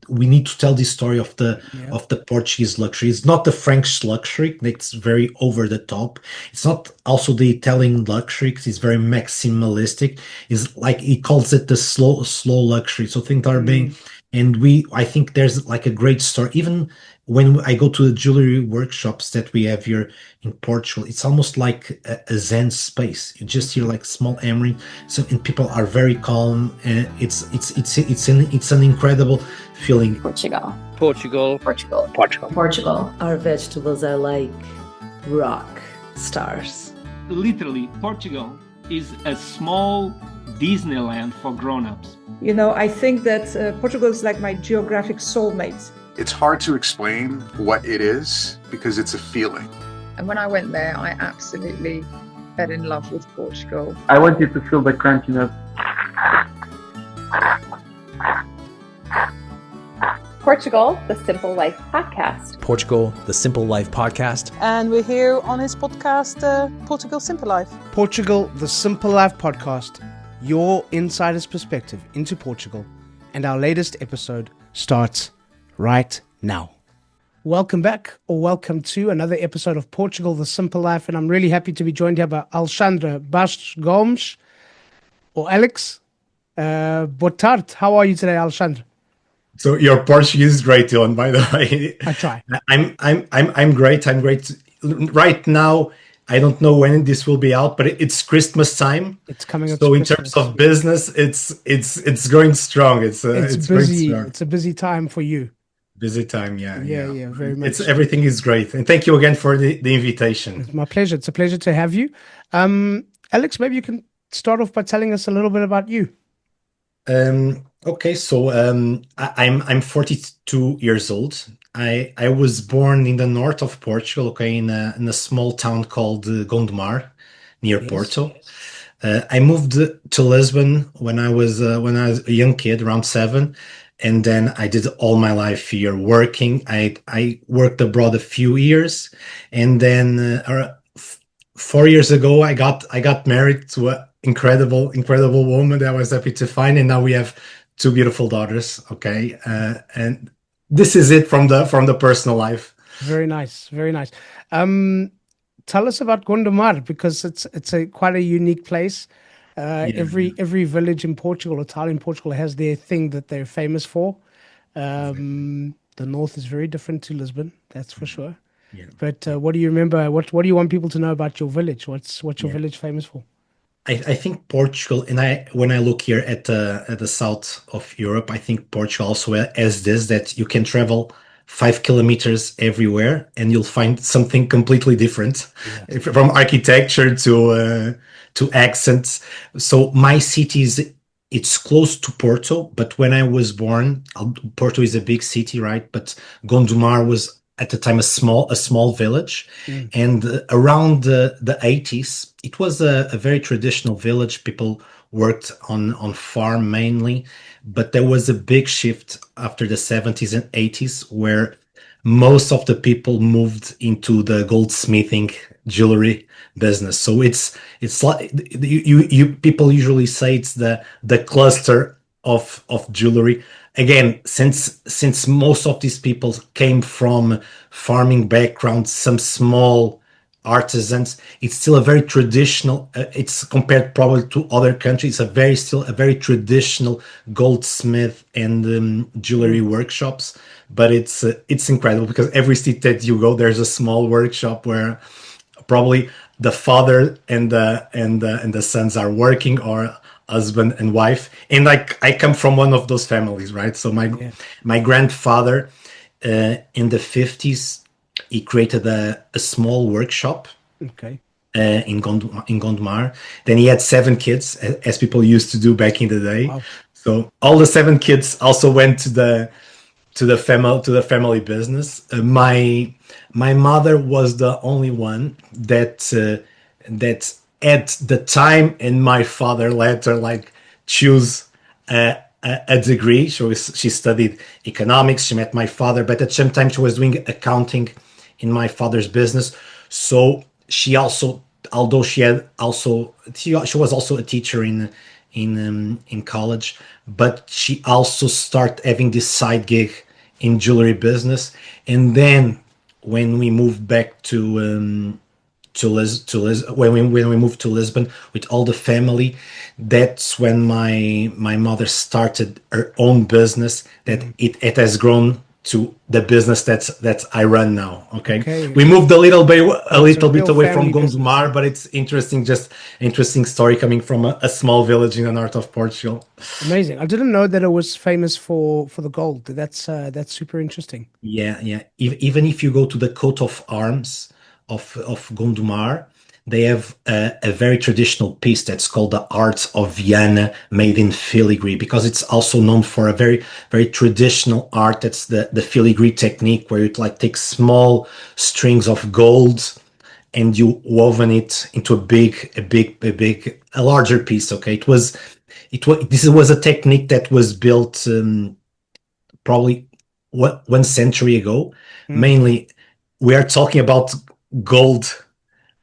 we need to tell this story of the Yeah. Portuguese luxury. It's not the French luxury that's very over the top. It's not also the Italian luxury because it's very maximalistic. It's like he calls it the slow luxury. So things are being, Mm. and I think there's like a great story. Even when I go to the jewelry workshops that we have here in Portugal, it's almost like a Zen space. You just hear Mhm. like small hammering, so and people are very calm. And it's an incredible feeling. Portugal. Portugal. Portugal. Portugal. Portugal. Our vegetables are like rock stars. Literally, Portugal is a small Disneyland for grown-ups. You know, I think that Portugal is like my geographic soulmate. It's hard to explain what it is because it's a feeling. And when I went there, I absolutely fell in love with Portugal. I wanted to feel the crunchiness. Portugal, the Simple Life Podcast. Portugal, the Simple Life Podcast. And we're here on his podcast, Portugal Simple Life. Portugal, the Simple Life Podcast, your insider's perspective into Portugal. And our latest episode starts right now. Welcome back, or welcome to another episode of Portugal, the Simple Life. And I'm really happy to be joined here by Alexandra Bastos Gomes, or Alex. Boa tarde. How are you today, Alexandra? So your Portuguese is great, Dylan, by the way. I try. I'm great. I'm great. Right now, I don't know when this will be out, but it's Christmas time. It's coming up. So in terms of business, it's going strong. It's busy. strong. It's a busy time for you. Busy time, yeah. Yeah, very much. Everything is great, and thank you again for the invitation. It's my pleasure. It's a pleasure to have you. Alex, maybe you can start off by telling us a little bit about you. Okay, so I'm 42 years old. I was born in the north of Portugal, okay, in a small town called Gondomar, near Porto. I moved to Lisbon when I was a young kid, around 7, and then I did all my life here working. I worked abroad a few years, and then 4 years ago I got married to an incredible woman that I was happy to find, and now we have 2 beautiful daughters. Okay, and this is it from the personal life. Very nice, very nice. Tell us about Gondomar, because it's quite a unique place. Every village in Portugal or town in Portugal has their thing that they're famous for. The north is very different to Lisbon, that's for sure. Yeah. But what do you remember? What do you want people to know about your village? What's your village famous for? I think Portugal, and when I look here at the south of Europe, I think Portugal also has this, that you can travel 5 kilometers everywhere and you'll find something completely different, from architecture to accents. So my city it's close to Porto, but when I was born, Porto is a big city, right? But Gondomar was at the time a small village, and around the 80s, it was a very traditional village. People worked on farm mainly, but there was a big shift after the 70s and 80s where most of the people moved into the goldsmithing jewelry business. So it's like you people usually say it's the cluster of jewelry. Again, since most of these people came from farming backgrounds, some small artisans, it's still a very traditional. It's compared probably to other countries, still a very traditional goldsmith and jewelry workshops. But it's incredible because every city that you go, there's a small workshop where probably the father and the sons are working, or husband and wife. And like I come from one of those families, right? So my grandfather in the 50s, he created a small workshop. Okay. In Gondomar. Then he had 7 kids, as people used to do back in the day. Wow. So all the 7 kids also went to the family business. My mother was the only one that at the time, and my father let her choose a degree. She studied economics. She met my father, but at the same time she was doing accounting in my father's business. So she also, although she was also a teacher in in college, but she also started having this side gig in jewelry business. And then when we moved back when we moved to Lisbon with all the family, that's when my mother started her own business. That it has grown to the business that I run now. Okay, we moved a little bit away from Gondomar, but it's interesting, just interesting story coming from a small village in the north of Portugal. Amazing. I didn't know that it was famous for the gold. That's super interesting. Yeah, yeah. Even if you go to the coat of arms of Gondomar, they have a very traditional piece that's called the Art of Viana, made in filigree, because it's also known for a very, very traditional art. That's the filigree technique, where you like take small strings of gold and you woven it into a larger piece. Okay, this was a technique that was built probably 1 century ago. Mainly, we are talking about gold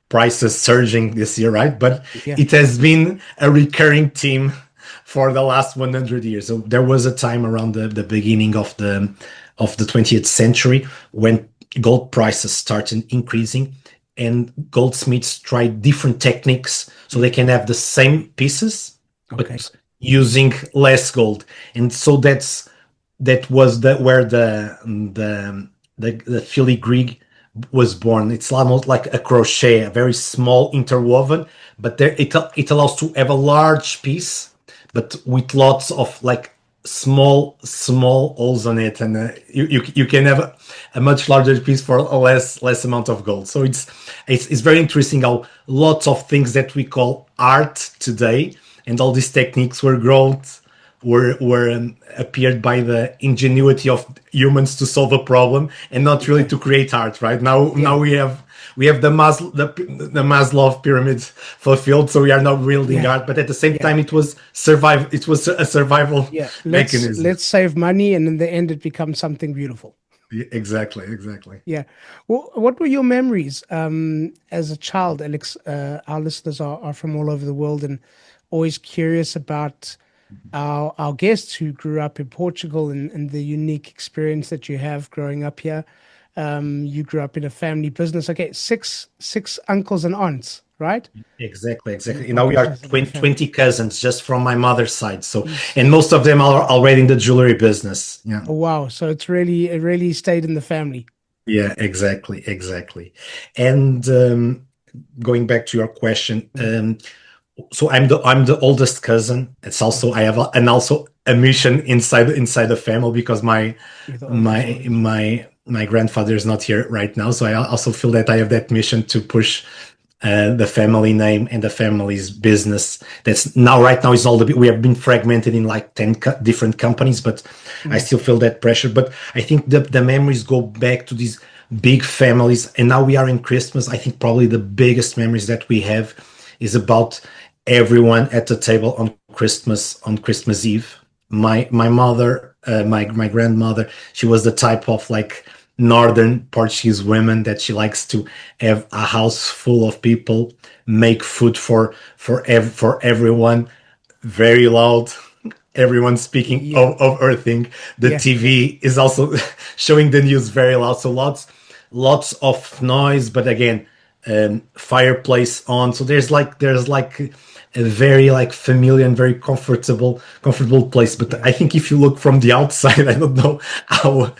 prices surging this year, right? But it has been a recurring theme for the last 100 years. So there was a time around the beginning of the 20th century when gold prices started increasing, and goldsmiths tried different techniques so they can have the same pieces, but using less gold. And so that was where the filigree was born. It's almost like a crochet, a very small interwoven, but it allows to have a large piece, but with lots of like small holes on it, and you can have a much larger piece for a less amount of gold. So it's very interesting how lots of things that we call art today, and all these techniques were appeared by the ingenuity of humans to solve a problem, and not really to create art. Right now we have the Maslow pyramid fulfilled, so we are not building art, but at the same time it was a survival mechanism. Let's save money, and in the end it becomes something beautiful. Exactly. Yeah. Well, what were your memories as a child, Alex? Our listeners are from all over the world and always curious about our guests who grew up in Portugal and the unique experience that you have growing up here. You grew up in a family business. Okay, six uncles and aunts, right? Exactly. Now we are 20 cousins just from my mother's side. So, and most of them are already in the jewelry business. Yeah. Oh, wow. So it really stayed in the family. Yeah, exactly. And going back to your question, so I'm the oldest cousin. It's also I have also a mission inside the family, because my grandfather is not here right now. So I also feel that I have that mission to push the family name and the family's business. That's right now is we have been fragmented in like 10 different companies, but I still feel that pressure. But I think the memories go back to these big families, and now we are in Christmas. I think probably the biggest memories that we have is about everyone at the table on Christmas Eve. My mother, my grandmother, she was the type of like northern Portuguese women that she likes to have a house full of people, make food for everyone, very loud, everyone speaking of her thing. The TV is also showing the news very loud, so lots of noise, but again, fireplace on. So there's like a very like familiar and very comfortable place. But I think if you look from the outside, I don't know how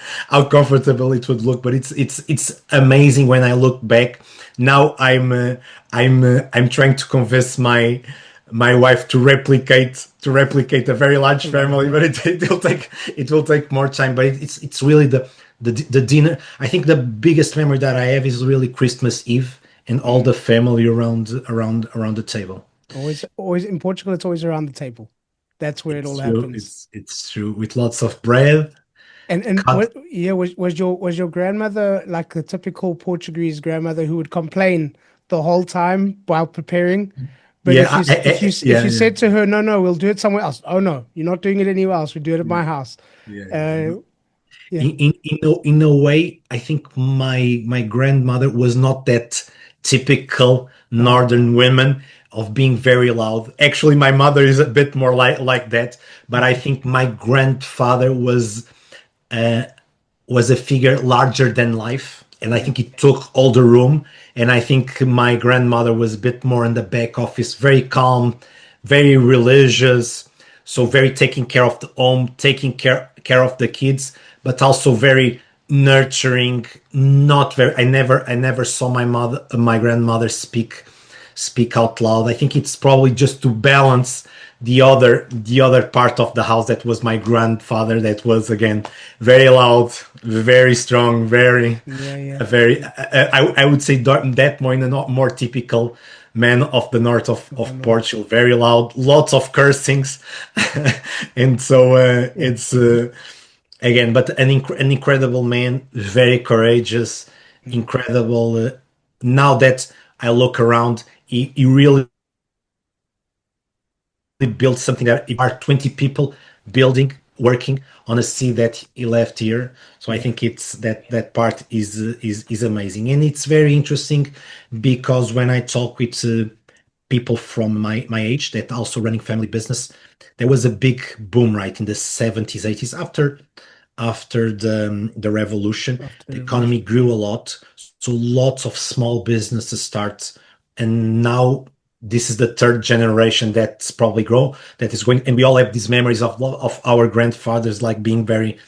comfortable it would look, but it's amazing when I look back. Now I'm trying to convince my wife to replicate a very large family, but it will take more time. But it's really the dinner. I think the biggest memory that I have is really Christmas Eve and all the family around the table. Always in Portugal, it's always around the table. That's where it all happens. It's true, with lots of bread. Was your grandmother like the typical Portuguese grandmother who would complain the whole time while preparing? But if you said to her, no, we'll do it somewhere else. Oh no, you're not doing it anywhere else. We do it at my house. In a way, I think my grandmother was not that typical northern women of being very loud. Actually, my mother is a bit more like that, but I think my grandfather was a figure larger than life, and I think it took all the room. And I think my grandmother was a bit more in the back office, very calm, very religious, so very taking care of the home, taking care of the kids, but also very nurturing. Not very. I never saw my grandmother speak out loud. I think it's probably just to balance the other part of the house that was my grandfather, that was again very loud, very strong, very very I would say that more in a not more typical man of the north of Portugal, very loud, lots of cursings. And so it's again, but an incredible man, very courageous, incredible. Now that I look around, he really built something that are 20 people building, working on a seed that he left here. So I think it's that part is amazing, and it's very interesting because when I talk with people from my age that also running family business, there was a big boom right in the 70s, 80s after the revolution. The economy grew a lot, so lots of small businesses start, and now this is the third generation that's probably that is going, and we all have these memories of our grandfathers like being very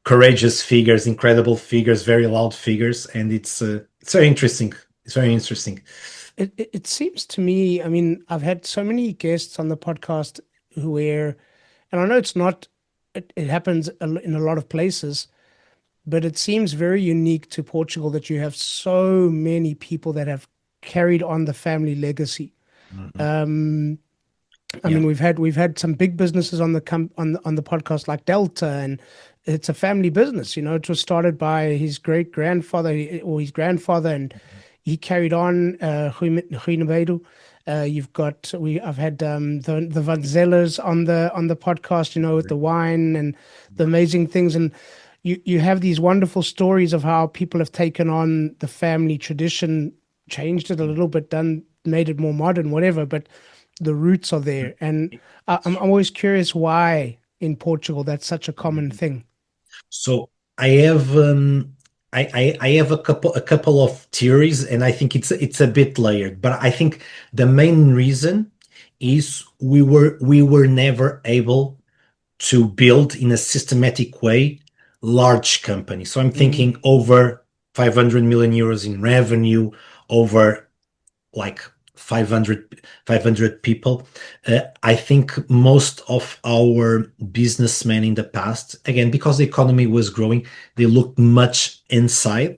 courageous figures, incredible figures, very loud figures, and it's very interesting. It's very interesting. It seems to me, I mean, I've had so many guests on the podcast and I know it's not, it happens in a lot of places, but it seems very unique to Portugal that you have so many people that have carried on the family legacy. I mean, we've had some big businesses on the podcast like Delta, and it's a family business. You know, it was started by his great grandfather or his grandfather, and he carried on. I've had the Vanzellas on the podcast. You know, with the wine and the amazing things, and you have these wonderful stories of how people have taken on the family tradition, changed it a little bit, made it more modern, whatever, but the roots are there. And I'm always curious why in Portugal that's such a common thing. So I have I have a couple of theories, and I think it's a bit layered, but I think the main reason is we were never able to build in a systematic way large companies. So I'm thinking over 500 million euros in revenue, over like 500 people. I think most of our businessmen in the past, again, because the economy was growing, they looked much inside,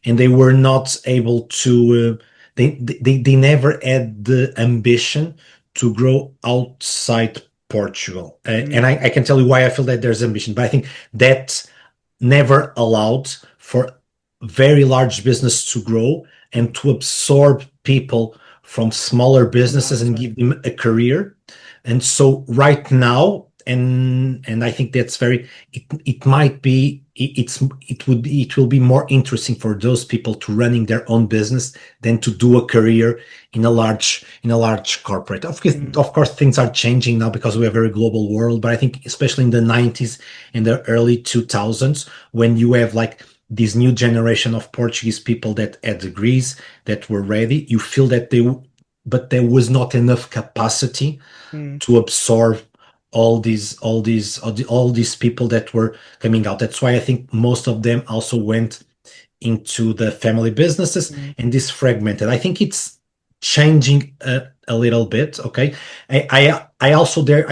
and they were not able to, they never had the ambition to grow outside Portugal. And I can tell you why I feel that there's ambition, but I think that never allowed for very large business to grow and to absorb people from smaller businesses and give them a career. And so right now, and I think that's it will be more interesting for those people to running their own business than to do a career in a large corporate. Of course, things are changing now because we have a very global world, but I think especially in the 90s and the early 2000s, when you have like this new generation of Portuguese people that had degrees that were ready, you feel that but there was not enough capacity to absorb all these people that were coming out. That's why I think most of them also went into the family businesses and this fragmented. I think it's changing a little bit. Okay, I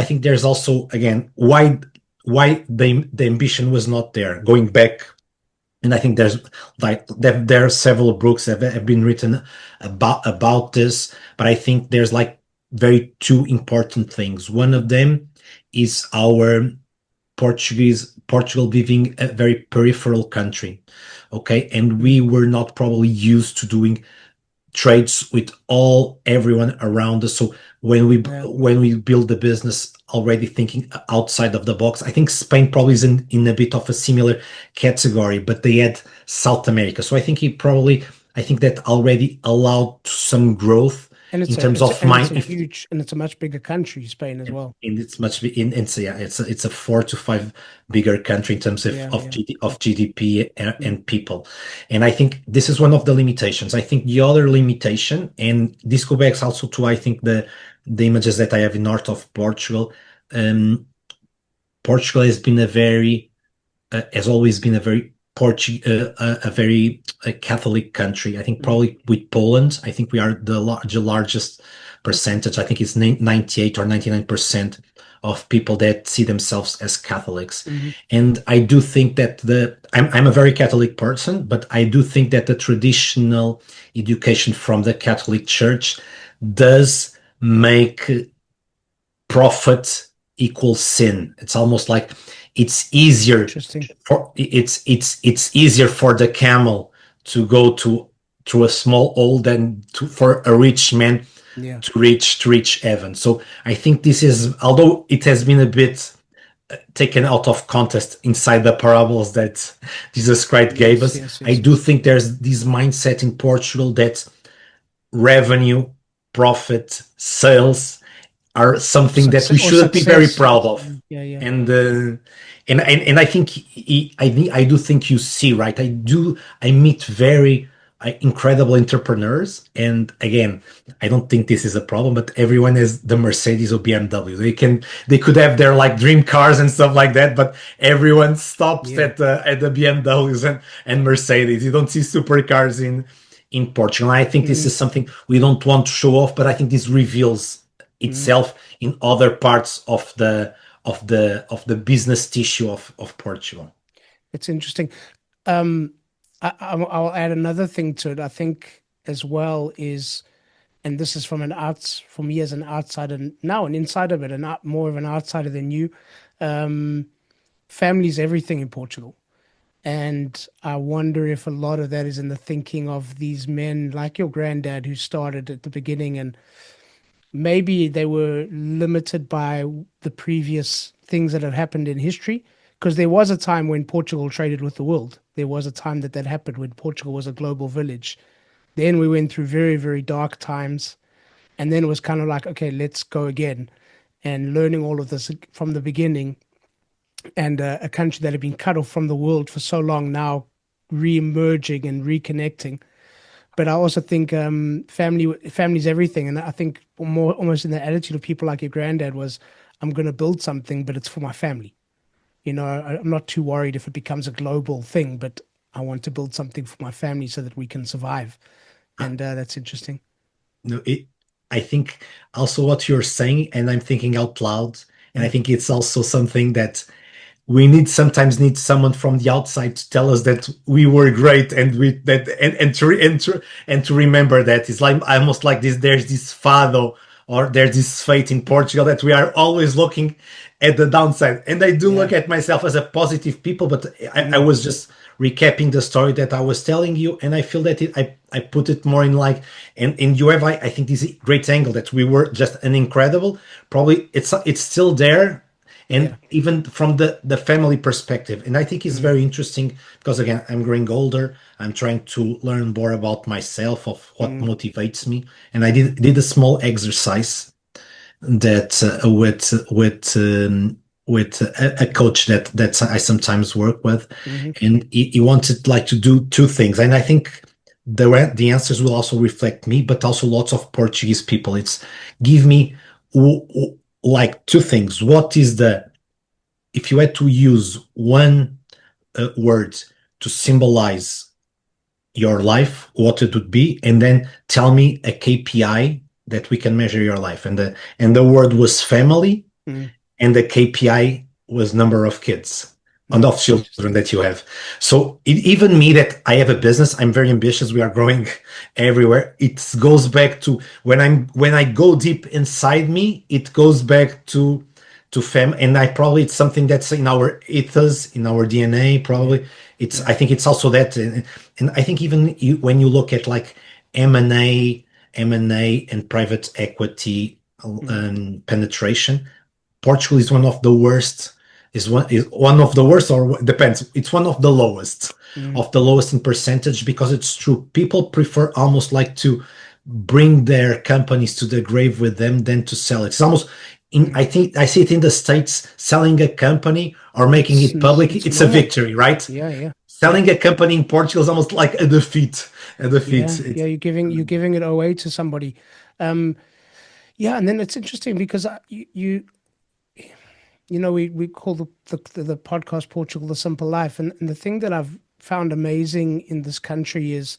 think there's also again why the ambition was not there going back. And I think there are several books that have been written about this, but I think there's like two important things. One of them is our Portugal being a very peripheral country, okay, and we were not probably used to doing trades with everyone around us. So when we build the business already thinking outside of the box, I think Spain probably is in a bit of a similar category, but they had South America. So I think I think that already allowed some growth And in terms of it's mind. a huge, and it's a much bigger country, Spain as well. And it's much in it's yeah it's a 4 to 5 bigger country in terms of GDP and people. And I think this is one of the limitations. I think the other limitation, and this goes back also to I think the images that I have in north of Portugal. Portugal has been has always been a very Catholic country. I think probably with Poland, I think we are the largest percentage. I think it's 98 or 99% of people that see themselves as Catholics. And I do think that I'm a very Catholic person, but I do think that the traditional education from the Catholic Church does make profit equal sin. It's almost like it's easier for it's easier for the camel to go to a small hole than for a rich man to reach heaven. So I think this is, although it has been a bit taken out of context inside the parables that Jesus Christ gave us, I do think there's this mindset in Portugal that revenue, profit, sales are something that we shouldn't be very proud of. And I think I do think you see, right? I meet very incredible entrepreneurs, and again, I don't think this is a problem, but everyone has the Mercedes or BMW. They could have their like dream cars and stuff like that, but everyone stops at the BMWs and Mercedes. You don't see supercars in Portugal. I think this is something we don't want to show off, but I think this reveals itself in other parts of the business tissue of Portugal. It's interesting. I'll add another thing to it. I think as well is, and this is from for me as an outsider, now an insider, but more of an outsider than you. Family's everything in Portugal. And I wonder if a lot of that is in the thinking of these men like your granddad who started at the beginning, and maybe they were limited by the previous things that had happened in history, because there was a time when Portugal traded with the world. There was a time that happened when Portugal was a global village. Then we went through very, very dark times. And then it was kind of like, okay, let's go again. And learning all of this from the beginning. And a country that had been cut off from the world for so long now re-emerging and reconnecting. But I also think family's everything. And I think more almost in the attitude of people like your granddad was, I'm going to build something, but it's for my family. You know, I'm not too worried if it becomes a global thing, but I want to build something for my family so that we can survive. And that's interesting. No, I think also what you're saying, and I'm thinking out loud, and I think it's also something that we sometimes need someone from the outside to tell us that we were great, and to remember that. It's like almost like this. There's this fado, or there's this fate in Portugal that we are always looking at the downside. And I do look at myself as a positive people, but I was just recapping the story that I was telling you, and I feel that I put it more in like, and you have I think this great angle that we were just an incredible. Probably it's still there. And even from the family perspective. And I think it's very interesting because, again, I'm growing older. I'm trying to learn more about myself, of what motivates me. And I did a small exercise that with a coach that I sometimes work with. And he wanted like to do two things. And I think the answers will also reflect me, but also lots of Portuguese people. It's give me like two things. What is if you had to use one word to symbolize your life, what it would be, and then tell me a KPI that we can measure your life. And the word was family, and the KPI was number of kids and of children that you have. So even me, that I have a business, I'm very ambitious. We are growing everywhere. It goes back to when I go deep inside me, it goes back to fam, and it's something that's in our ethos, in our DNA. Probably I think it's also that, and I think even when you look at like M&A and private equity penetration, Portugal is one of the worst is one of the worst, or depends. It's one of the lowest Mm. in percentage, because it's true. People prefer almost like to bring their companies to the grave with them than to sell it. It's almost I think I see it in the States, selling a company or making it public. It's a normal. victory, right? Yeah. Selling a company in Portugal is almost like a defeat. A defeat. Yeah. You're giving it away to somebody. Yeah, and then it's interesting because we call the podcast Portugal the Simple Life, and the thing that I've found amazing in this country is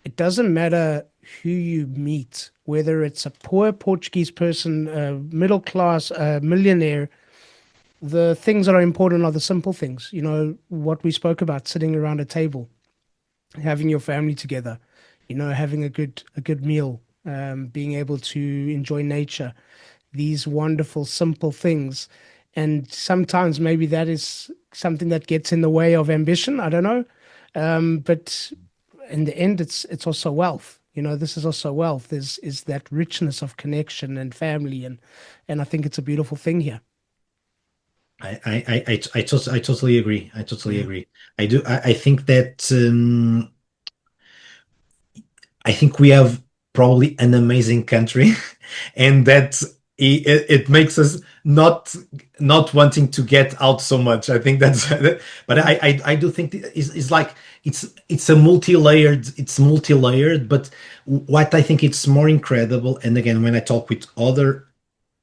it doesn't matter who you meet, whether it's a poor Portuguese person, a middle class, a millionaire. The things that are important are the simple things. What we spoke about: sitting around a table, having your family together, having a good meal, being able to enjoy nature, these wonderful simple things. And sometimes maybe that is something that gets in the way of ambition. I don't know, but in the end, it's also wealth. This is also wealth. Is that richness of connection and family, and I think it's a beautiful thing here. I totally agree. I totally agree. I do. I think that I think we have probably an amazing country, and that it makes us not wanting to get out so much. I think that's, but I do think it's like it's multi-layered. But what I think it's more incredible, and again, when I talk with other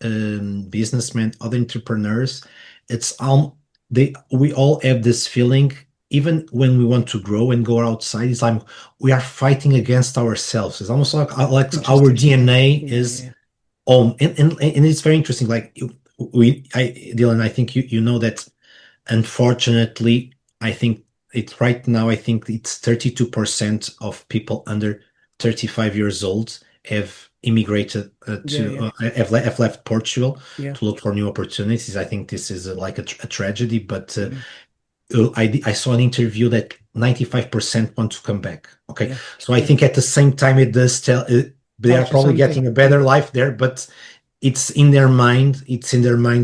businessmen, other entrepreneurs, it's we all have this feeling. Even when we want to grow and go outside, it's like we are fighting against ourselves. It's almost like our DNA is on, and it's very interesting. Like Dylan, I think you know that. Unfortunately, I think it's right now. I think it's 32% of people under 35 years old have immigrated have left Portugal to look for new opportunities. I think this is like a tragedy, but. I saw an interview that 95% want to come back. Okay. So I think at the same time, it does tell they are probably getting a better life there, but it's in their mind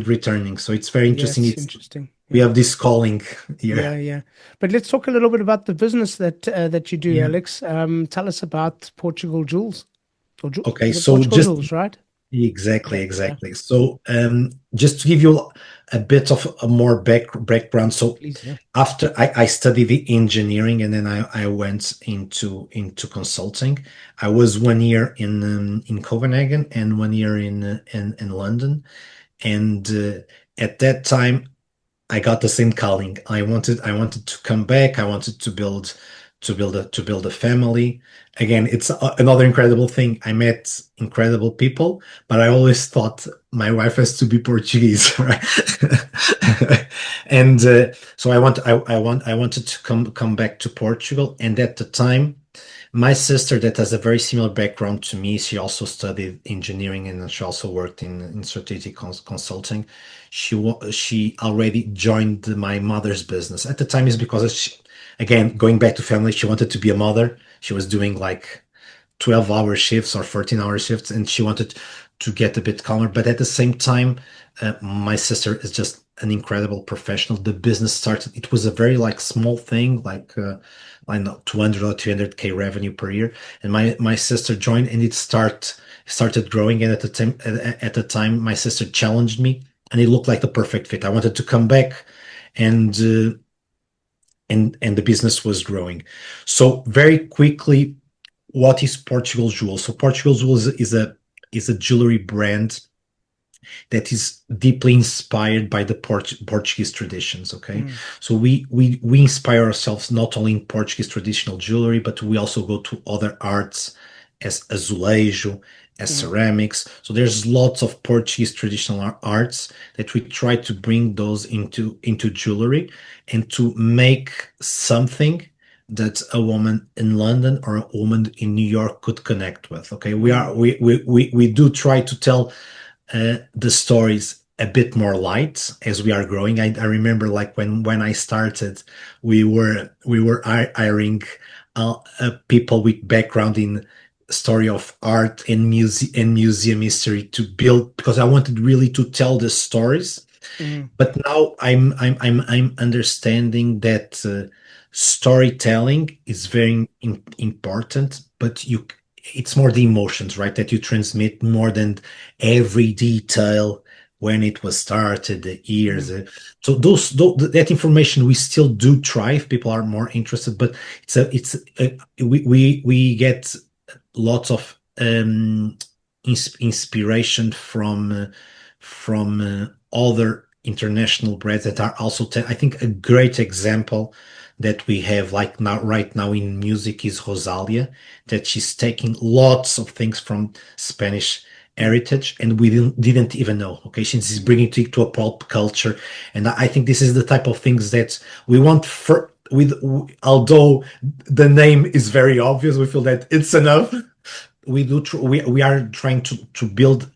returning. So it's very interesting. It's interesting. We have this calling here. Yeah. But let's talk a little bit about the business that you do, Alex. Tell us about Portugal Jewels. Okay. So Portugal Jewels, right? Exactly. So just to give you a bit of a more background. So after I studied the engineering, and then I went into consulting. I was 1 year in Copenhagen and 1 year in London, and at that time I got the same calling. I wanted to come back. I wanted to build a family. Again, it's another incredible thing. I met incredible people, but I always thought my wife has to be Portuguese, right? And so I wanted to come back to Portugal. And at the time, my sister, that has a very similar background to me, she also studied engineering and she also worked in strategic consulting. She already joined my mother's business. At the time, is because again, going back to family, she wanted to be a mother. She was doing like 12-hour shifts or 14-hour shifts, and she wanted to get a bit calmer. But at the same time, my sister is just an incredible professional. The business started, it was a very like small thing, like I know 200 or 300K revenue per year. And my sister joined, and it started growing. And at the time, my sister challenged me, and it looked like the perfect fit. I wanted to come back, and the business was growing. So very quickly, what is Portugal Jewels? So Portugal Jewels is a jewelry brand that is deeply inspired by the Portuguese traditions. Okay, so we inspire ourselves not only in Portuguese traditional jewelry, but we also go to other arts as azulejo, as ceramics. So there's lots of Portuguese traditional arts that we try to bring those into jewelry, and to make something that a woman in London or a woman in New York could connect with. Okay, we do try to tell the stories a bit more light as we are growing. I remember like when I started, we were hiring people with background in story of art and museum history to build, because I wanted really to tell the stories Mm-hmm. But now I'm understanding that storytelling is very important, but it's more the emotions, right? That you transmit more than every detail when it was started, the years. So that information we still do thrive. People are more interested, but we get lots of inspiration from other international brands that are also I think a great example that we have like now right now in music is Rosalia, that she's taking lots of things from Spanish heritage and we didn't even know. Okay, she's bringing it to a pop culture, and I think this is the type of things that we want for with although the name is very obvious, we feel that it's enough. We are trying to build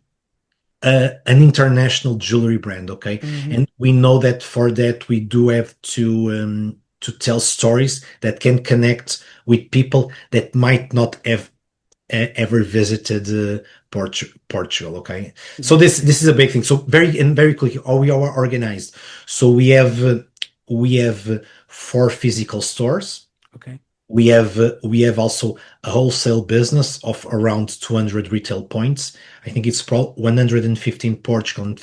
an international jewelry brand, okay? And we know that for that we do have to tell stories that can connect with people that might not have ever visited Portugal, okay? So this is a big thing. So very quickly, how we are organized. So we have 4 physical stores. Okay. We have also a wholesale business of around 200 retail points. I think it's 115 in Portugal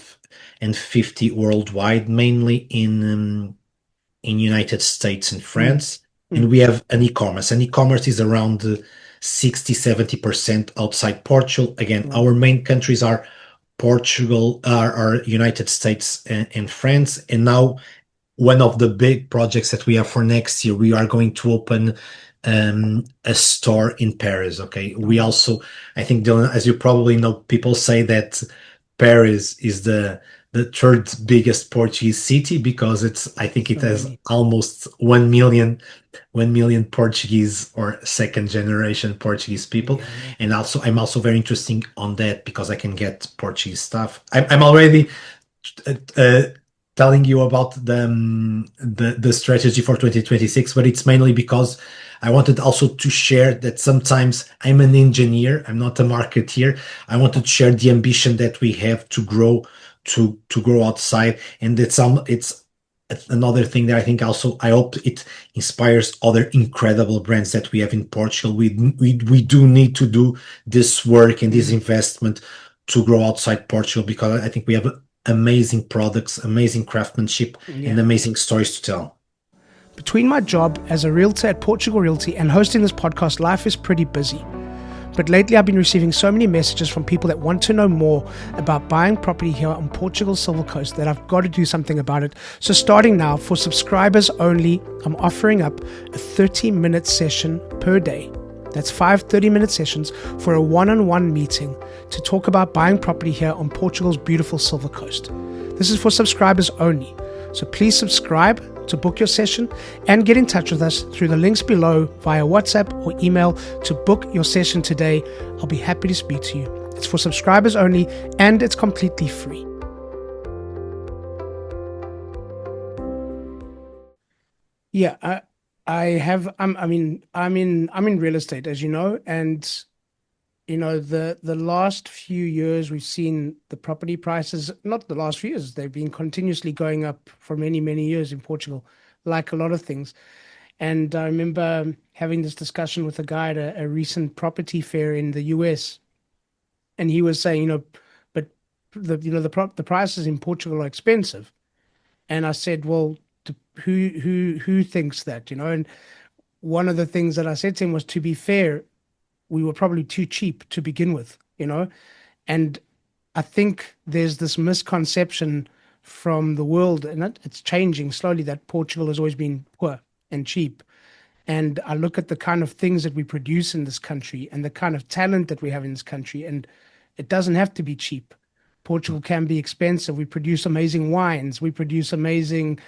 and 50 worldwide, mainly in United States and France. And we have an e-commerce. And e-commerce is around 60-70% outside Portugal. Again, our main countries are Portugal, are United States and France. And now one of the big projects that we have for next year, we are going to open a store in Paris. Okay. We also, I think, Dylan, as you probably know, people say that Paris is the third biggest Portuguese city because I think it has almost 1 million Portuguese or second generation Portuguese people. And also, I'm also very interested on that because I can get Portuguese stuff. I'm already telling you about the strategy for 2026, but it's mainly because I wanted also to share that sometimes I'm an engineer, I'm not a marketeer. I wanted to share the ambition that we have to grow outside, and it's another thing that I think also I hope it inspires other incredible brands that we have in Portugal. We do need to do this work and this investment to grow outside Portugal because I think we have amazing products, amazing craftsmanship, and amazing stories to tell. Between my job as a realtor at Portugal Realty and hosting this podcast, life is pretty busy. But lately I've been receiving so many messages from people that want to know more about buying property here on Portugal's Silver Coast that I've got to do something about it. So starting now, for subscribers only, I'm offering up a 30-minute session per day. That's 5 30-minute sessions for a one-on-one meeting to talk about buying property here on Portugal's beautiful Silver Coast. This is for subscribers only. So please subscribe to book your session and get in touch with us through the links below via WhatsApp or email to book your session today. I'll be happy to speak to you. It's for subscribers only and it's completely free. Yeah, I'm in real estate, as you know, and you know, the last few years we've seen the property prices, not the last few years, they've been continuously going up for many, many years in Portugal, like a lot of things. And I remember having this discussion with a guy at a recent property fair in the US, and he was saying, but the prices in Portugal are expensive. And I said, well, who thinks that, And one of the things that I said to him was, to be fair, we were probably too cheap to begin with, And I think there's this misconception from the world, and it's changing slowly, that Portugal has always been poor and cheap. And I look at the kind of things that we produce in this country and the kind of talent that we have in this country, and it doesn't have to be cheap. Portugal can be expensive. We produce amazing wines. We produce amazing,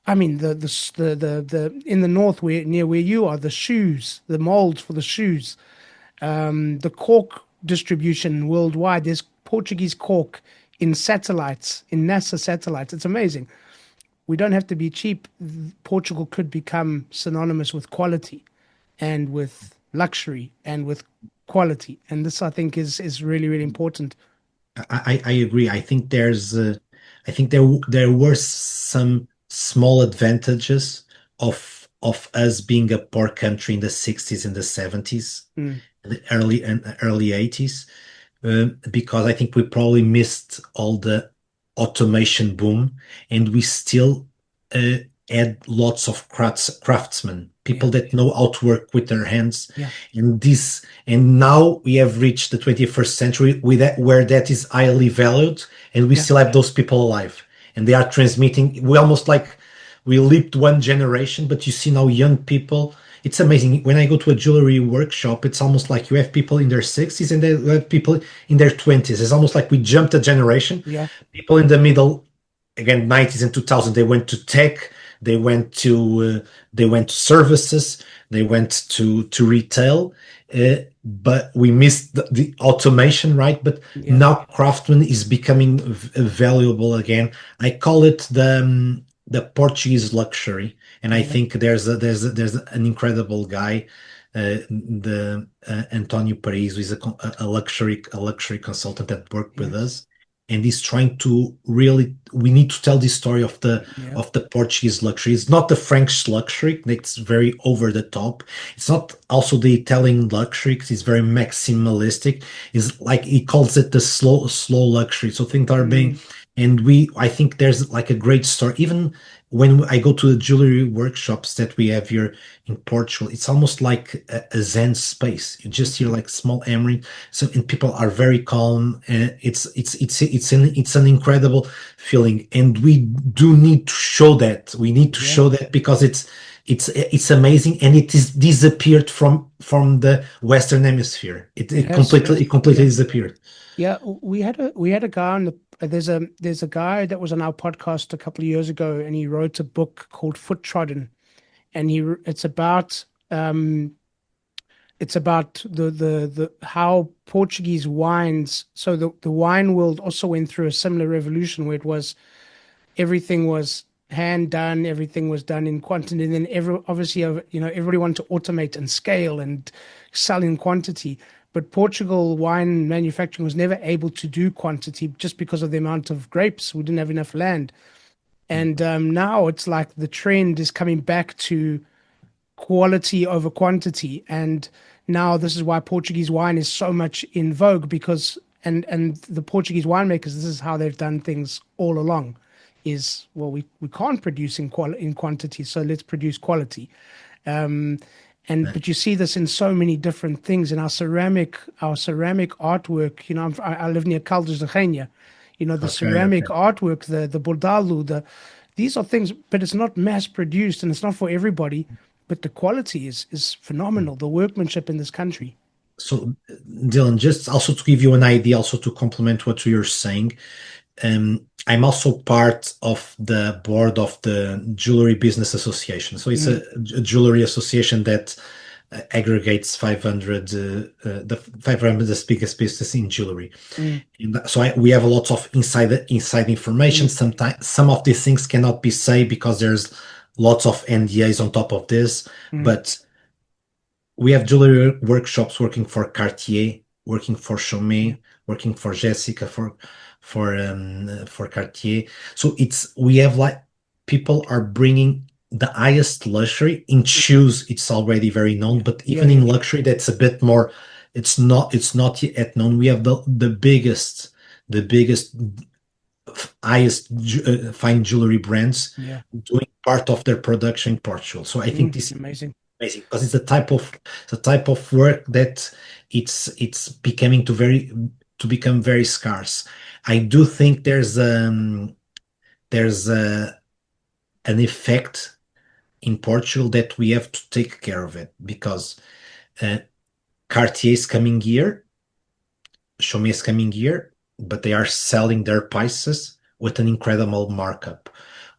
in the north, near where you are, the shoes, the molds for the shoes. The cork distribution worldwide. There's Portuguese cork in satellites, in NASA satellites. It's amazing. We don't have to be cheap. Portugal could become synonymous with quality and with luxury and with quality. And this, I think, is really, really important. I agree. I think there's I think there were some small advantages of us being a poor country in the 60s and the 70s, the early 80s, because I think we probably missed all the automation boom, and we still had lots of craftsmen, people that know how to work with their hands. And now we have reached the 21st century where that is highly valued, and we still have those people alive, and they are transmitting. We leaped one generation, but you see now young people. It's amazing. When I go to a jewelry workshop, it's almost like you have people in their 60s and you have people in their 20s. It's almost like we jumped a generation. People in the middle, again, 90s and 2000, they went to tech, they went to services, they went to retail, but we missed the automation, right? But now craftsman is becoming valuable again. I call it the Portuguese luxury, and I think there's an incredible guy, the Antonio Paris, who is a luxury consultant that worked with us, and he's trying to really. We need to tell this story of the Portuguese luxury. It's not the French luxury; it's very over the top. It's not also the Italian luxury; because it's very maximalistic. It's like he calls it the slow luxury. So things are being. And I think there's like a great story. Even when I go to the jewelry workshops that we have here in Portugal, it's almost like a Zen space. You just hear like small emery. And people are very calm. It's an incredible feeling, and we do need to show that. We need to show that because it's amazing, and it is disappeared from the Western Hemisphere. It completely disappeared. Yeah, we had a guy on the. There's a guy that was on our podcast a couple of years ago, and he wrote a book called Foot Trodden, and it's about the how Portuguese wines. So the wine world also went through a similar revolution where everything was hand done, everything was done in quantity, and then everybody wanted to automate and scale and sell in quantity. But Portugal wine manufacturing was never able to do quantity just because of the amount of grapes. We didn't have enough land. And now it's like the trend is coming back to quality over quantity. And now this is why Portuguese wine is so much in vogue, because and the Portuguese winemakers, this is how they've done things all along, is, well, we can't produce in quantity, so let's produce quality. But you see this in so many different things. In our ceramic artwork, I live near Caldas de Rainha, the ceramic artwork, the bordalo, these are things, but it's not mass produced and it's not for everybody, but the quality is phenomenal, the workmanship in this country. So Dylan, just also to give you an idea, also to complement what you're saying, I'm also part of the board of the Jewellery Business Association. So it's a jewelry association that aggregates 500 the 500 biggest business in jewelry. And so we have a lot of inside information. Sometimes some of these things cannot be said because there's lots of NDAs on top of this. But we have jewelry workshops working for Cartier, working for Chaumet, working for Jessica, for Cartier. So we have like people are bringing the highest luxury in shoes. It's already very known, but even in luxury, that's a bit more. It's not yet known. We have the biggest, highest fine jewelry brands doing part of their production in Portugal. So I think this is amazing because it's the type of work that it's becoming to become very scarce. I do think there's an effect in Portugal that we have to take care of it, because Cartier is coming here, Chaumet is coming here, but they are selling their pieces with an incredible markup.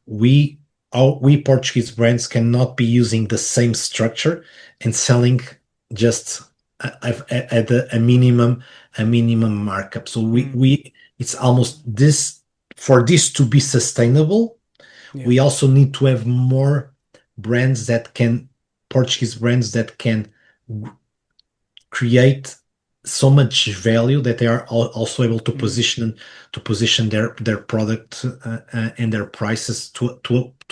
We Portuguese brands cannot be using the same structure and selling just at a minimum markup. So it's almost this, for this to be sustainable, we also need to have more Portuguese brands that can create so much value that they are also able to position their product and their prices to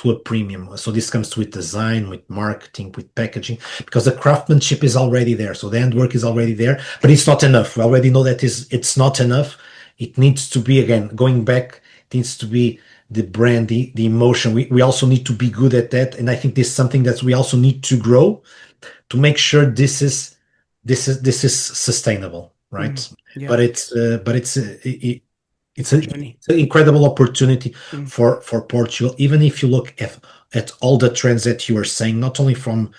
a premium. So this comes with design, with marketing, with packaging, because the craftsmanship is already there. So the end work is already there, but it's not enough. We already know that it's not enough. It needs to be, again, going back, it needs to be the brand, the emotion. We also need to be good at that. And I think this is something that we also need to grow to make sure this is sustainable, right? Yeah. But it's it's Journey. an incredible opportunity for Portugal. Even if you look at all the trends that you are saying, not only from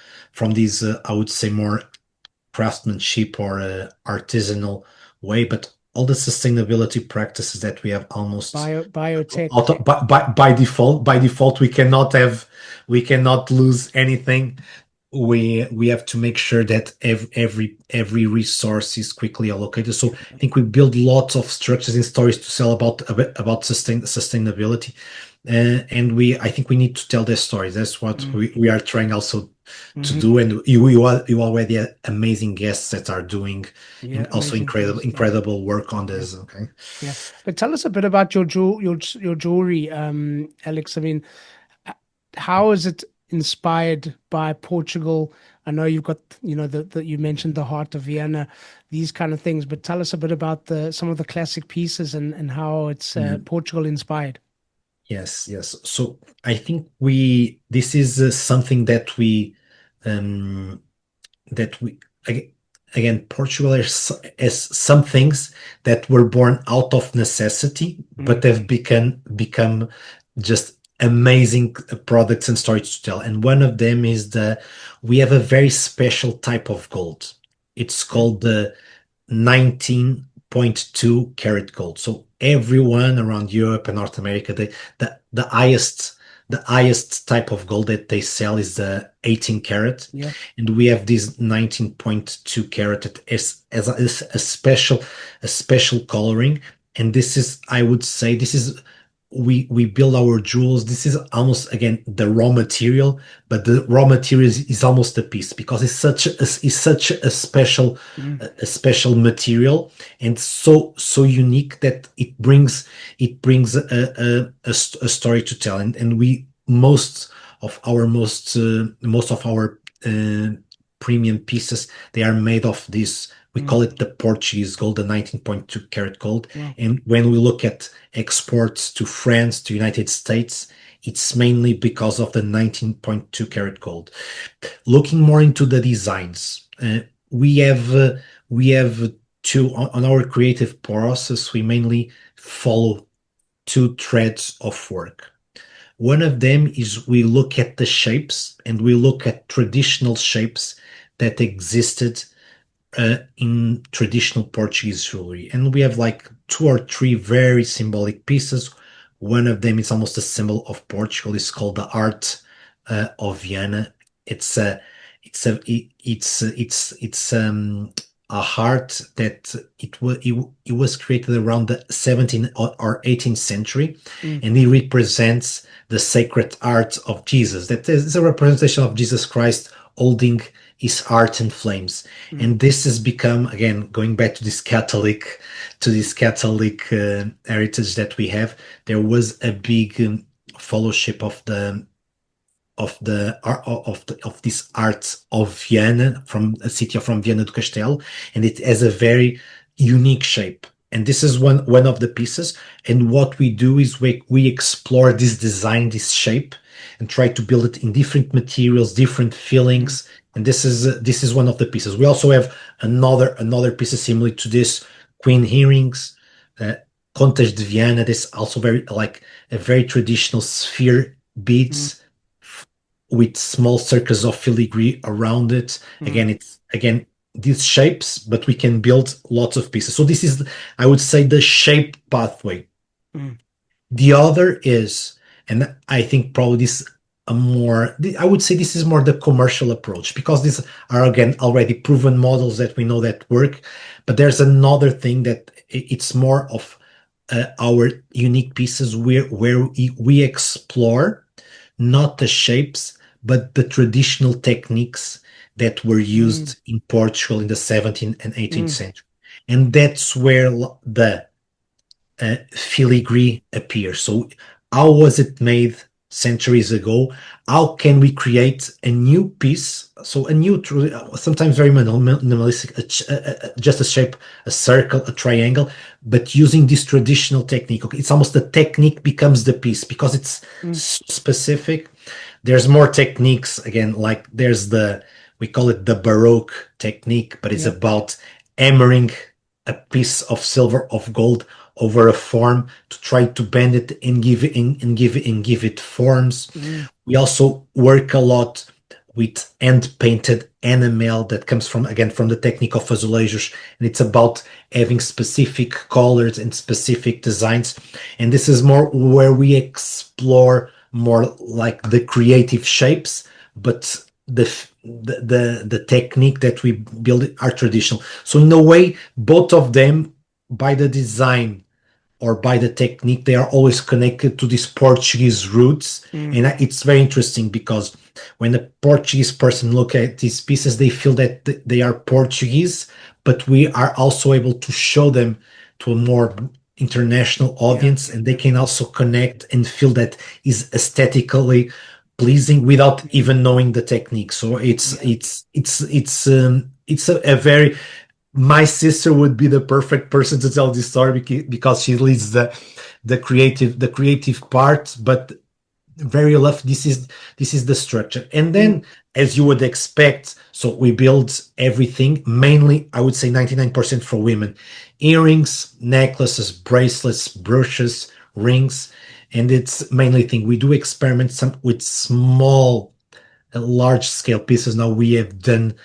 these I would say more craftsmanship or artisanal way, but all the sustainability practices that we have almost biotech. By default we cannot lose anything. We have to make sure that every resource is quickly allocated. So I think we build lots of structures and stories to sell about sustainability, and I think we need to tell their stories. That's what we are trying also to do. And you already have amazing guests that are doing also incredible work on this. Okay. Yeah, but tell us a bit about your jewelry, Alex. I mean, how is it inspired by Portugal? I know you've got, you mentioned the heart of Vienna, these kind of things, but tell us a bit about some of the classic pieces and how it's Portugal inspired. Yes. So I think this is something that we again, Portugal has some things that were born out of necessity, but they've become just amazing products and stories to tell. And one of them is we have a very special type of gold. It's called the 19.2 karat gold. So everyone around Europe and North America, the highest type of gold that they sell is the 18 karat. Yeah. And we have this 19.2 karat that is a special coloring. And this is, I would say, we build our jewels. This is almost, again, the raw material, but the raw material is almost a piece, because it's such a special material, and so unique that it brings a story to tell. And most of our premium pieces, they are made of this. We call it the Portuguese gold, the 19.2 karat gold. Yeah. And when we look at exports to France, to United States, it's mainly because of the 19.2 karat gold. Looking more into the designs, we have two on our creative process. We mainly follow two threads of work. One of them is we look at the shapes, and we look at traditional shapes that existed in traditional Portuguese jewelry. And we have like two or three very symbolic pieces. One of them is almost a symbol of Portugal. It's called the Art of Vienna. It's a heart that it was created around the 17th or 18th century, and it represents the sacred heart of Jesus. That is a representation of Jesus Christ holding his heart in flames. And this has become, again, going back to this Catholic heritage that we have. There was a big fellowship of this art of Vienna, from a city from Viana do Castelo, and it has a very unique shape. And this is one of the pieces. And what we do is we explore this design, this shape, and try to build it in different materials, different fillings. And this is one of the pieces. We also have another piece similar to this, queen earrings, Contas de Viana. This also very a very traditional sphere beads with small circles of filigree around it. Again, these shapes, but we can build lots of pieces. So this is, I would say, the shape pathway. The other is, and I think probably this I would say this is more the commercial approach, because these are, again, already proven models that we know that work. But there's another thing that it's more of our unique pieces where we explore not the shapes, but the traditional techniques that were used in Portugal in the 17th and 18th century. and that's where the filigree appears. So how was it made centuries ago? How can we create a new piece? So a new, sometimes very minimalistic, just a shape, a circle, a triangle, but using this traditional technique. Okay, it's almost the technique becomes the piece because it's specific. There's more techniques, again, like we call it the Baroque technique, but it's about hammering a piece of silver, of gold over a form to try to bend it and give it forms. We also work a lot with hand painted enamel that comes from the technique of azulejos, and it's about having specific colors and specific designs. And this is more where we explore more like the creative shapes, but the technique that we build are traditional. So in a way, both of them, by the design or by the technique, they are always connected to these Portuguese roots. And it's very interesting because when a Portuguese person look at these pieces, they feel that they are Portuguese, but we are also able to show them to a more international audience, and they can also connect and feel that is aesthetically pleasing without even knowing the technique. So it's a very, my sister would be the perfect person to tell this story because she leads the creative part, but very rough. This is the structure. And then, as you would expect, so we build everything, mainly I would say 99% for women: earrings, necklaces, bracelets, brooches, rings. And it's mainly thing. We do experiment some with small, large scale pieces. Now we have done,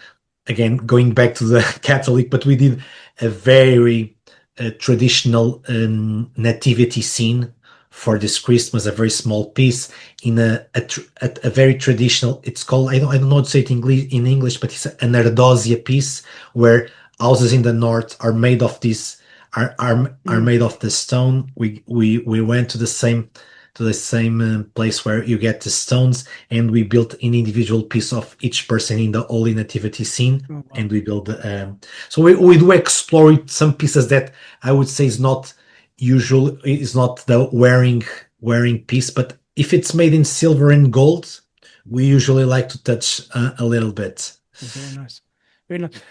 again, going back to the Catholic, but we did a very traditional nativity scene for this Christmas, a very small piece in a very traditional. It's called, I don't know how to say it in English, but it's an ardosia piece where houses in the north are made of this, are made of the stone. We went to the same place where you get the stones, and we built an individual piece of each person in the Holy Nativity scene. Oh, wow. And we build so we do explore some pieces that I would say is not usual, is not the wearing piece, but if it's made in silver and gold, we usually like to touch a little bit. Very nice, very nice.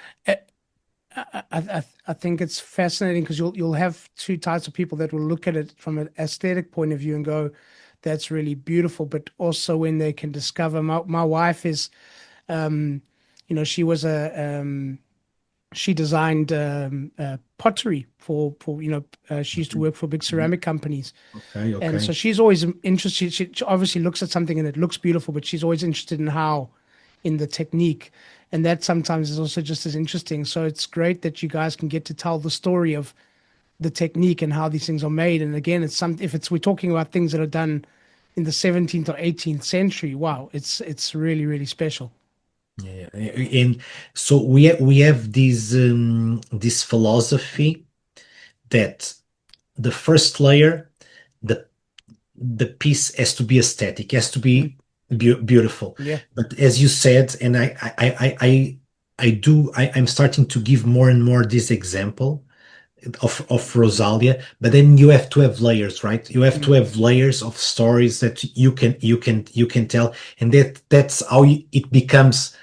I think it's fascinating because you'll have two types of people that will look at it from an aesthetic point of view and go, that's really beautiful, but also when they can discover, my wife is, she was she designed pottery for she used to work for big ceramic companies. Okay. And so she's always interested. She obviously looks at something and it looks beautiful, but she's always interested in the technique. And that sometimes is also just as interesting. So it's great that you guys can get to tell the story of the technique and how these things are made. And again, we're talking about things that are done in the 17th or 18th century. Wow, it's really, really special. Yeah, and so we have this philosophy that the first layer, the piece has to be aesthetic, has to be beautiful. Yeah. But as you said, and I'm starting to give more and more this example of Rosalia, but then you have to have layers, right? You have to have layers of stories that you can tell, and that's how it becomes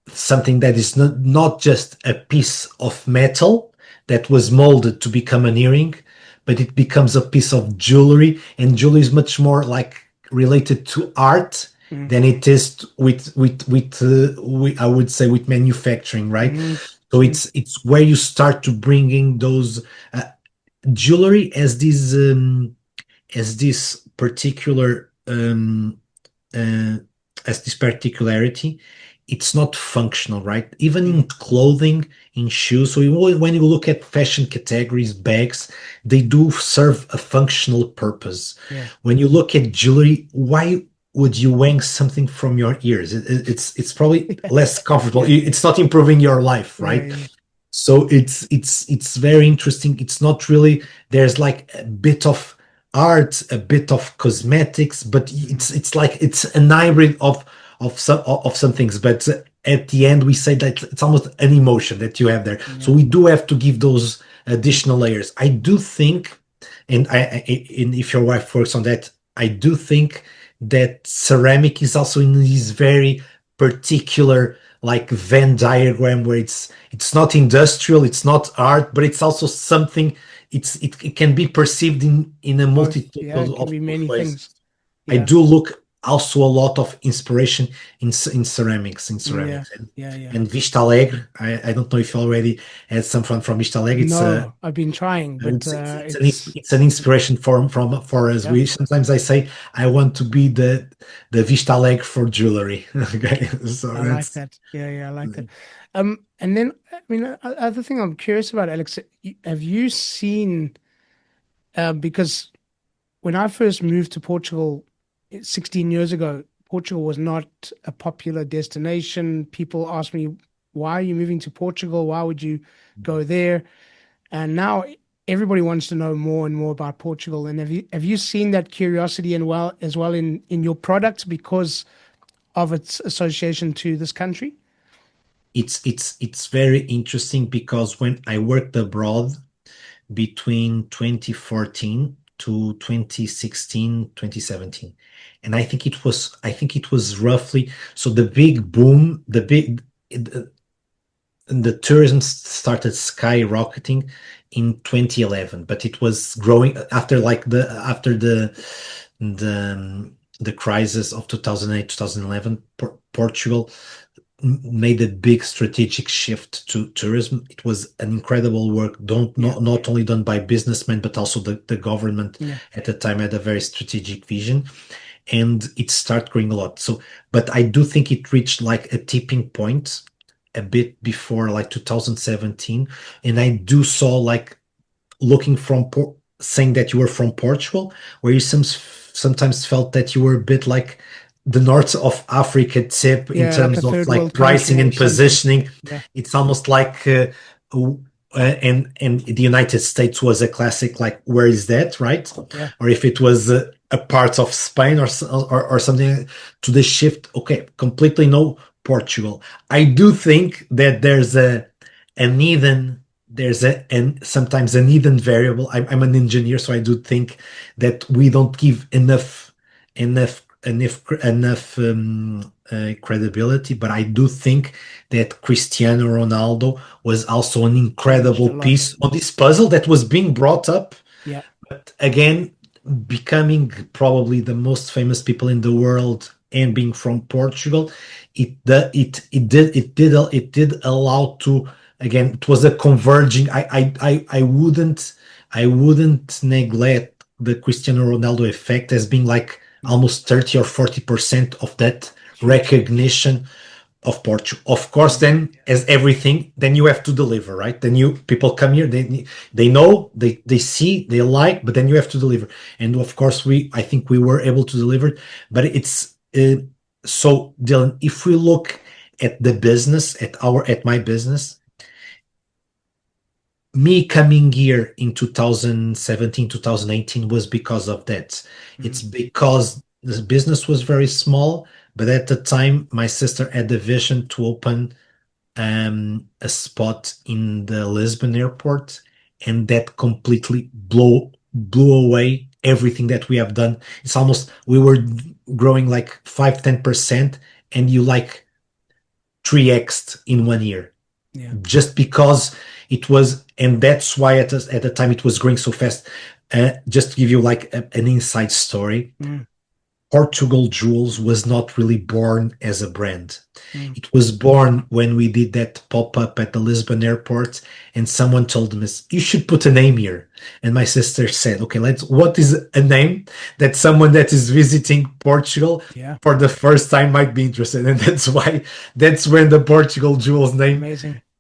something that is not just a piece of metal that was molded to become an earring, but it becomes a piece of jewelry, and jewelry is much more like related to art than it is with I would say with manufacturing, right? So it's where you start to bring in those jewelry as this particular as this particularity. It's not functional, right? Even in clothing, in shoes. So when you look at fashion categories, bags, they do serve a functional purpose. Yeah. When you look at jewelry, why would you hang something from your ears? It's probably less comfortable. It's not improving your life, right? Yeah. So it's very interesting. It's not really, there's like a bit of art, a bit of cosmetics, but it's like it's an hybrid of some things, but at the end we say that it's almost an emotion that you have there. So we do have to give those additional layers. I do think, and and if your wife works on that, I do think that ceramic is also in this very particular like Venn diagram where it's not industrial, it's not art, but it's also something. It can be perceived in a multitude it can be many ways. things. I do look also a lot of inspiration in ceramics, and Vista Alegre. I don't know if you already had some from Vista Alegre. No, I've been trying, but it's an inspiration for us. We sometimes I say I want to be the Vista Alegre for jewelry. Okay, so I like that. I like that. And then I mean, other thing I'm curious about, Alex, have you seen? Because when I first moved to Portugal 16 years ago, Portugal was not a popular destination. People asked me, why are you moving to Portugal? Why would you go there? And now everybody wants to know more and more about Portugal. And have you seen that curiosity as well in your products because of its association to this country? It's very interesting because when I worked abroad between 2014 to 2016, 2017. And I think it was roughly, so the big boom, the tourism started skyrocketing in 2011, but it was growing after the crisis of 2008, 2011. Portugal made a big strategic shift to tourism. It was an incredible work, not only done by businessmen, but also the government at the time had a very strategic vision, and it started growing a lot. So, but I do think it reached like a tipping point a bit before like 2017, and I do saw like looking from saying that you were from Portugal, where you sometimes felt that you were a bit like the north of Africa tip in terms of like pricing and positioning. It's almost like and the United States was a classic, like, where is that, right? Or if it was a part of Spain or something, to the shift, okay, completely no, Portugal. I do think that there's sometimes an hidden variable. I'm an engineer, so I do think that we don't give enough credibility, but I do think that Cristiano Ronaldo was also an incredible piece on this puzzle that was being brought up. But again, becoming probably the most famous people in the world and being from Portugal, it did allow to, again, it was a converging. I wouldn't neglect the Cristiano Ronaldo effect as being like almost 30 or 40% of that recognition of Portugal. Of course, then, as everything, then you have to deliver, right? Then people come here, they know, they see, they like, but then you have to deliver. And of course, I think we were able to deliver. But it's so, Dylan, if we look at the business, at my business, me coming here in 2017, 2018 was because of that. It's because the business was very small, but at the time, my sister had the vision to open a spot in the Lisbon airport, and that completely blew away everything that we have done. It's almost, we were growing like 5-10%, and you like 3x'd in 1 year. Just because it was, and that's why at the time it was growing so fast. Just to give you like an inside story, Portugal Jewels was not really born as a brand. It was born when we did that pop-up at the Lisbon airport, and someone told us, you should put a name here. And my sister said, okay, what is a name that someone that is visiting Portugal for the first time might be interested? And that's when the Portugal Jewels name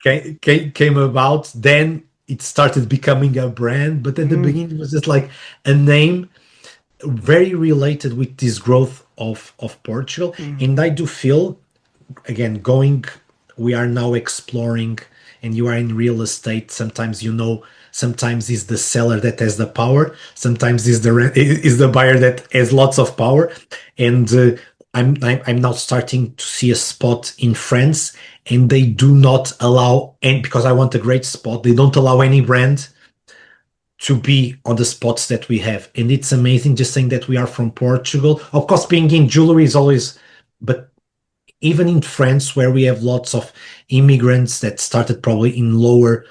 came about. Then it started becoming a brand, but at the beginning it was just like a name very related with this growth of Portugal. And I do feel, again, we are now exploring, and you are in real estate. Sometimes sometimes it's the seller that has the power. Sometimes is the buyer that has lots of power. And I'm now starting to see a spot in France, and they do not allow, and because I want a great spot, they don't allow any brand to be on the spots that we have. And it's amazing just saying that we are from Portugal. Of course, being in jewelry is always, but even in France, where we have lots of immigrants that started probably in lower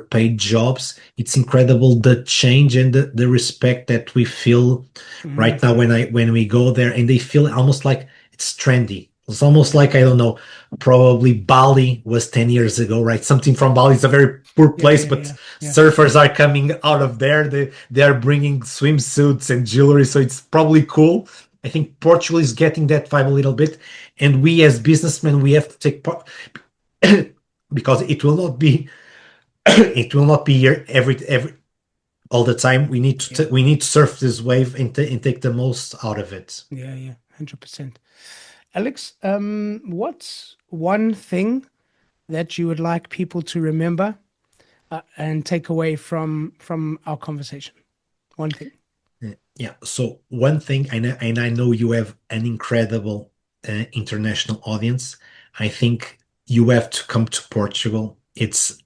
paid jobs, it's incredible the change and the respect that we feel right now when we go there, and they feel almost like it's trendy. It's almost like, I don't know, probably Bali was 10 years ago, right? Something from Bali is a very poor place, but surfers are coming out of there. They are bringing swimsuits and jewelry, so it's probably cool. I think Portugal is getting that vibe a little bit, and we as businessmen, we have to take part because it will not be here every all the time. We need to surf this wave and take the most out of it. 100%. Alex, what's one thing that you would like people to remember and take away from our conversation? One thing. Yeah. So one thing, and I know you have an incredible international audience. I think you have to come to Portugal. It's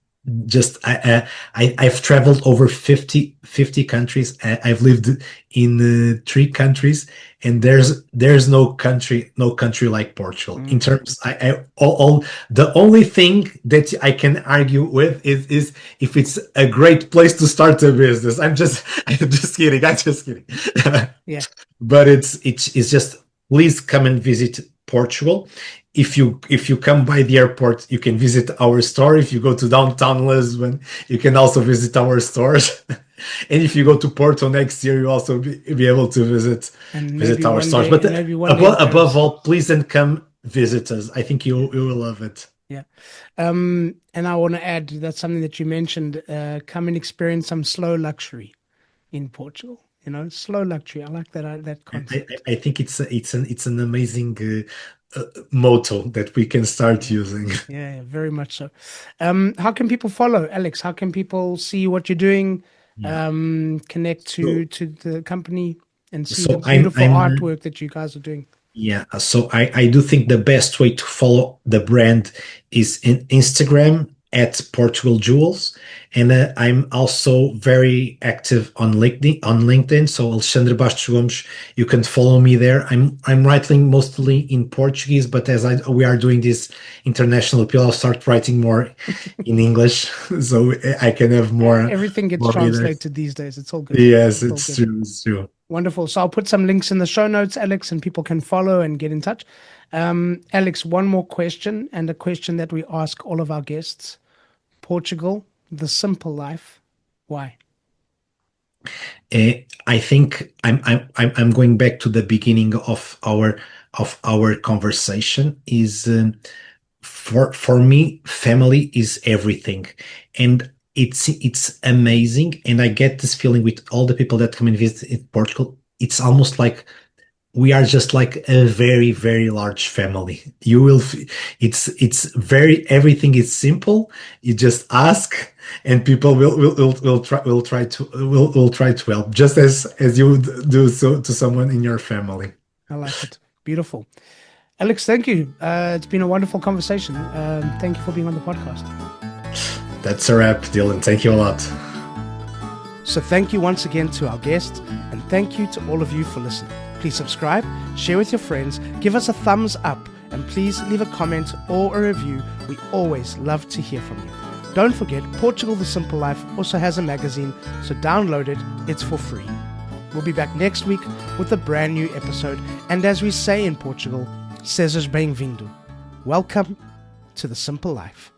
just I've traveled over 50 countries. I've lived in 3 countries, and there's no country like Portugal in terms. The only thing that I can argue with is if it's a great place to start a business. I'm just kidding. Yeah. But it's just, please come and visit Portugal. If you come by the airport, you can visit our store. If you go to downtown Lisbon, you can also visit our stores. And if you go to Porto next year, you'll also be able to visit our stores. But above all, please and come visit us. I think you will love it. Yeah. And I want to add, that's something that you mentioned, come and experience some slow luxury in Portugal. Slow luxury. I like that concept. I think it's an amazing motto that we can start using. Yeah, very much so. How can people follow, Alex? How can people see what you're doing, connect to the company and see the beautiful artwork that you guys are doing? Yeah, so I do think the best way to follow the brand is in Instagram at Portugal Jewels, and I'm also very active on LinkedIn. So Alexandre Bastos Gomes, you can follow me there. I'm writing mostly in Portuguese, but as we are doing this international appeal, I'll start writing more in English, so I can have more. Everything gets translated these days. It's all good. Yes, it's true. Wonderful. So I'll put some links in the show notes, Alex, and people can follow and get in touch. Alex, one more question, and a question that we ask all of our guests. Portugal, the simple life. Why? I think I'm going back to the beginning of our conversation. Is for me, family is everything, and it's amazing. And I get this feeling with all the people that come and visit in Portugal. It's almost like we are just like a very, very large family. You will, everything is simple. You just ask, and people will try to help, just as you would do so to someone in your family. I like it. Beautiful. Alex, thank you. It's been a wonderful conversation. Thank you for being on the podcast. That's a wrap, Dylan. Thank you a lot. So thank you once again to our guests, and thank you to all of you for listening. Please subscribe, share with your friends, give us a thumbs up, and please leave a comment or a review. We always love to hear from you. Don't forget, Portugal The Simple Life also has a magazine, so download it. It's for free. We'll be back next week with a brand new episode, and as we say in Portugal, sejas bem-vindo. Welcome to The Simple Life.